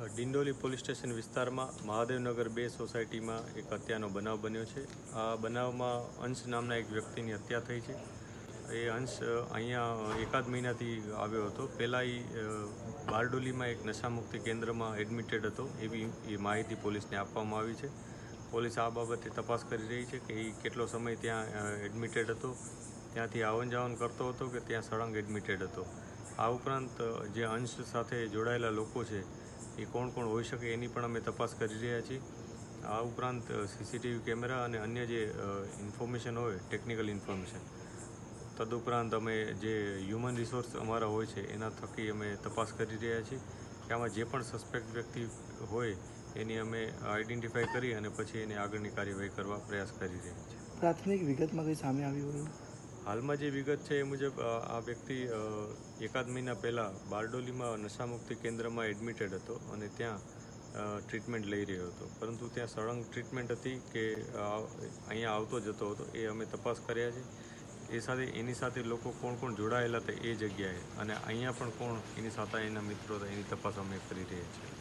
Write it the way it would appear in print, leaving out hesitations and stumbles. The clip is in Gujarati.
ડિંડોલી પોલીસ સ્ટેશન વિસ્તારમાં મહાદેવનગર 2 સોસાયટીમાં એક હત્યાનો બનાવ બન્યો છે। આ બનાવમાં અંશ નામના એક વ્યક્તિની હત્યા થઈ છે। એ અંશ અહીંયા એકાદ મહિનાથી આવ્યો હતો। પહેલાં એ બારડોલીમાં એક નશામુક્તિ કેન્દ્રમાં એડમિટેડ હતો એવી એ માહિતી પોલીસને આપવામાં આવી છે। પોલીસ આ બાબતે તપાસ કરી રહી છે કે એ કેટલો સમય ત્યાં એડમિટેડ હતો, ત્યાંથી આવન જાવન કરતો હતો કે ત્યાં સળંગ એડમિટેડ હતો। આ ઉપરાંત જે અંશ સાથે જોડાયેલા લોકો છે એ કોણ કોણ હોઈ શકે એની પણ અમે તપાસ કરી રહ્યા છીએ। આ ઉપરાંત સીસીટીવી કેમેરા અને અન્ય જે ઇન્ફોર્મેશન હોય, ટેકનિકલ ઇન્ફોર્મેશન, તદુપરાંત અમે જે હ્યુમન રિસોર્સ અમારા હોય છે એના થકી અમે તપાસ કરી રહ્યા છીએ કે આમાં જે પણ સસ્પેક્ટ વ્યક્તિ હોય એની અમે આઈડેન્ટિફાઈ કરી અને પછી એની આગળની કાર્યવાહી કરવા પ્રયાસ કરી રહ્યા છીએ। પ્રાથમિક વિગતમાં કંઈ સામે આવ્યું હોય? હાલમાં જે વિગત છે એ મુજબ આ વ્યક્તિ એકાદ મહિના પહેલાં બારડોલીમાં નશામુક્તિ કેન્દ્રમાં એડમિટેડ હતો અને ત્યાં ટ્રીટમેન્ટ લઈ રહ્યો હતો, પરંતુ ત્યાં સળંગ ટ્રીટમેન્ટ હતી કે અહીંયા આવતો જતો હતો એ અમે તપાસ કર્યા છે। એ સાથે એની સાથે લોકો કોણ કોણ જોડાયેલા હતા એ જગ્યાએ અને અહીંયા પણ કોણ એની સાથે એના મિત્રો હતા એની તપાસ અમે કરી રહ્યા છીએ।